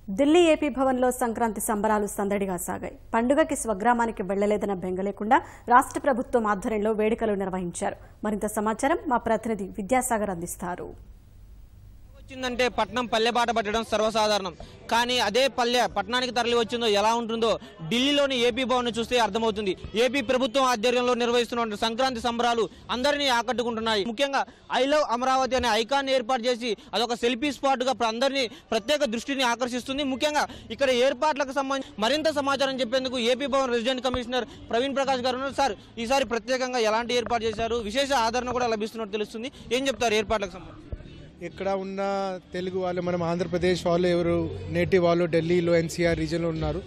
Delhi AP భవన్లో సంక్రాంతి సంబరాలు సందడిగా సాగాయి. పండుగకి స్వగ్రామానికి వెళ్లలేదన్న బెంగ లేకుండా రాష్ట్ర ప్రభుత్వం ఆధ్వర్యంలో వేడుకలు నిర్వహించారు. మరింత సమాచారం మా ప్రతినిధి విద్యాసాగర్ అందిస్తారు. వచ్చిందంటే పట్నం పల్లె బాట పట్టడం సర్వసాధారణం. కానీ అదే పల్లె పట్టణానికి తరలి వచ్చిందో ఎలా ఉంటుందో ఢిల్లీలోని ఏపీ భవన్ చూస్తే అర్థమవుతుంది. ఏపీ ప్రభుత్వం ఆధ్వర్యంలో నిర్వహిస్తున్న సంక్రాంతి సంబరాలు అందరినీ ఆకట్టుకుంటున్నాయి. ముఖ్యంగా ఐ లవ్ అమరావతి అనే ఐకాన్ ఏర్పాటు చేసి అదొక సెల్ఫీ స్పాట్ గా అందరినీ ప్రత్యేక దృష్టిని ఆకర్షిస్తుంది. ముఖ్యంగా ఇక్కడ ఏర్పాట్లకు సంబంధించి మరింత సమాచారం చెప్పేందుకు AP Bhavan resident commissioner Praveen Prakash గారు ఉన్నారు. సార్, ఈసారి ప్రత్యేకంగా ఎలాంటి ఏర్పాటు చేశారు? విశేష ఆదరణ కూడా లభిస్తున్నట్టు తెలుస్తుంది. ఏం చెప్తారు ఏర్పాట్లకు సంబంధించి? ఇక్కడ ఉన్న తెలుగు వాళ్ళు, మనం ఆంధ్రప్రదేశ్ వాళ్ళు, ఎవరు నేటివ్ వాళ్ళు ఢిల్లీలో ఎన్సీఆర్ రీజన్లో ఉన్నారు,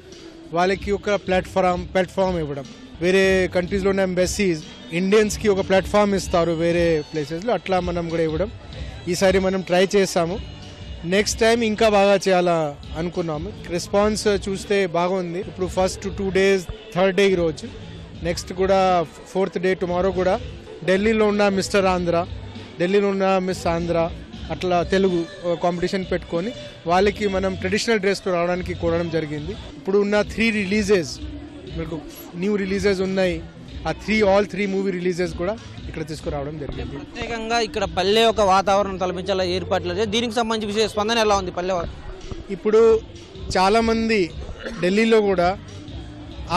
వాళ్ళకి ఒక ప్లాట్ఫామ్ ఇవ్వడం. వేరే కంట్రీస్లో ఉన్న ఎంబసీస్ ఇండియన్స్కి ఒక ప్లాట్ఫామ్ ఇస్తారు వేరే ప్లేసెస్లో, అట్లా మనం కూడా ఇవ్వడం ఈసారి మనం ట్రై చేసాము. నెక్స్ట్ టైం ఇంకా బాగా చేయాలా అనుకున్నాము. రెస్పాన్స్ చూస్తే బాగుంది. ఇప్పుడు ఫస్ట్ 2 days, 3rd day ఈరోజు, నెక్స్ట్ కూడా 4th day టుమారో కూడా ఢిల్లీలో ఉన్న మిస్టర్ ఆంధ్ర, ఢిల్లీలో ఉన్న మిస్ ఆంధ్ర అట్లా తెలుగు కాంపిటీషన్ పెట్టుకొని వాళ్ళకి మనం ట్రెడిషనల్ డ్రెస్తో రావడానికి కోరడం జరిగింది. ఇప్పుడు ఉన్న 3 రిలీజెస్, మీకు న్యూ రిలీజెస్ ఉన్నాయి, ఆ ఆల్ 3 మూవీ రిలీజెస్ కూడా ఇక్కడ తీసుకురావడం జరిగింది. ప్రత్యేకంగా ఇక్కడ పల్లె ఒక వాతావరణం తలపించాలా ఏర్పాట్లు, దీనికి సంబంధించి విశేష స్పందన ఎలా ఉంది పల్లె? ఇప్పుడు చాలామంది ఢిల్లీలో కూడా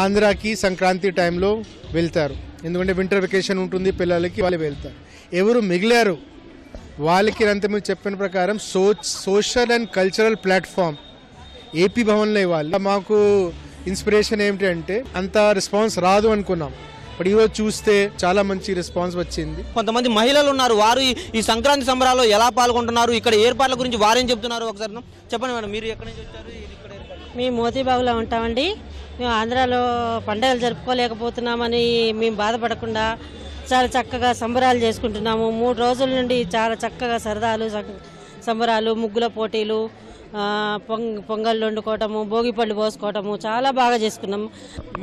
ఆంధ్రాకి సంక్రాంతి టైంలో వెళ్తారు, ఎందుకంటే వింటర్ వెకేషన్ ఉంటుంది పిల్లలకి, వాళ్ళు వెళ్తారు. ఎవరు మిగిలారు వాళ్ళకి అంత మీరు చెప్పిన ప్రకారం social and cultural platform AP భవన్లో ఇవ్వాలి. మాకు ఇన్స్పిరేషన్ ఏమిటంటే అంత రెస్పాన్స్ రాదు అనుకున్నాం, బట్ ఈరోజు చూస్తే చాలా మంచి రెస్పాన్స్ వచ్చింది. కొంతమంది మహిళలు ఉన్నారు, వారు ఈ సంక్రాంతి సంబరాల్లో ఎలా పాల్గొంటున్నారు, ఇక్కడ ఏర్పాట్ల గురించి వారేం చెప్తున్నారు ఒకసారి చెప్పండి మేడం. మీరు ఎక్కడి నుంచి వచ్చారు? మేము మోతీబాగులో ఉంటామండి. మేము ఆంధ్రాలో పండుగలు జరుపుకోలేకపోతున్నామని మేము బాధపడకుండా చాలా చక్కగా సంబరాలు చేసుకుంటున్నాము. 3 రోజుల నుండి చాలా చక్కగా సరదాలు, సంబరాలు, ముగ్గుల పోటీలు, పొంగళ్ళు వండుకోవటము, భోగి పళ్ళు పోసుకోవటము చాలా బాగా చేసుకున్నాము.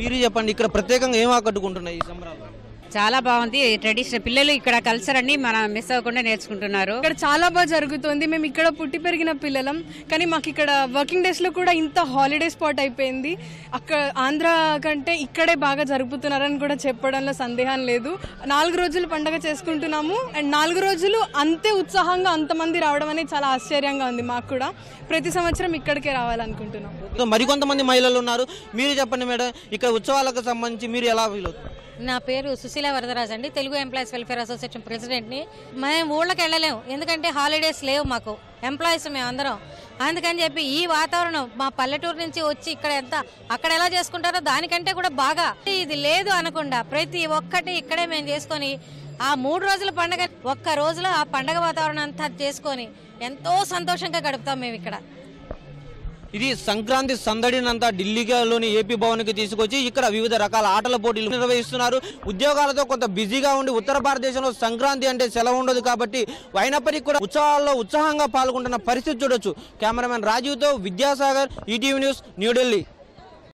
మీరు చెప్పండి, ఇక్కడ ప్రత్యేకంగా ఏం ఆకట్టుకుంటున్నాయి ఈ సంబరాలు? చాలా బాగుంది. ట్రెడిషనల్ పిల్లలు ఇక్కడ కల్చర్ అన్ని మనం మిస్ అవ్వకుండా నేర్చుకుంటున్నారు. ఇక్కడ చాలా బాగా జరుగుతుంది. మేము ఇక్కడ పుట్టి పెరిగిన పిల్లలం, కానీ మాకు ఇక్కడ వర్కింగ్ డేస్ లో కూడా ఇంత హాలిడే స్పాట్ అయిపోయింది. అక్కడ ఆంధ్ర కంటే ఇక్కడే బాగా జరుపుతున్నారని కూడా చెప్పడంలో సందేహం లేదు. 4 రోజులు పండుగ చేసుకుంటున్నాము, అండ్ 4 రోజులు అంతే ఉత్సాహంగా అంతమంది రావడం అనేది చాలా ఆశ్చర్యంగా ఉంది. మాకు కూడా ప్రతి సంవత్సరం ఇక్కడికే రావాలనుకుంటున్నాం. మరికొంతమంది మహిళలు ఉన్నారు, మీరు చెప్పండి మేడం, ఇక్కడ ఉత్సవాలకు సంబంధించి మీరు ఎలా ఫీల్ అవుతారు? నా పేరు సుశీల వరదరాజ్ అండి, తెలుగు ఎంప్లాయీస్ వెల్ఫేర్ అసోసియేషన్ ప్రెసిడెంట్ని. మేము ఊళ్ళకి వెళ్ళలేము, ఎందుకంటే హాలిడేస్ లేవు మాకు, ఎంప్లాయీస్ మేము అందరం. అందుకని చెప్పి ఈ వాతావరణం మా పల్లెటూరు నుంచి వచ్చి ఇక్కడ అక్కడ ఎలా చేసుకుంటారో దానికంటే కూడా బాగా ఇది లేదు అనకుండా ప్రతి ఒక్కటి ఇక్కడే మేము చేసుకొని ఆ 3 రోజుల పండుగ ఒక్క రోజులో ఆ పండుగ వాతావరణం అంతా చేసుకొని ఎంతో సంతోషంగా గడుపుతాం మేము ఇక్కడ. ఇది సంక్రాంతి సందడినంతా ఢిల్లీలోని ఏపీ భవన్ కి తీసుకొచ్చి ఇక్కడ వివిధ రకాల ఆటల పోటీలు నిర్వహిస్తున్నారు. ఉద్యోగాలతో కొంత బిజీగా ఉండి ఉత్తర భారతదేశంలో సంక్రాంతి అంటే సెలవు ఉండదు కాబట్టి అయినప్పటికీ కూడా ఉత్సవాల్లో ఉత్సాహంగా పాల్గొంటున్న పరిస్థితి చూడొచ్చు. కెమెరామెన్ రాజీవ్తో విద్యాసాగర్, ఈటీవీ న్యూస్, న్యూఢిల్లీ.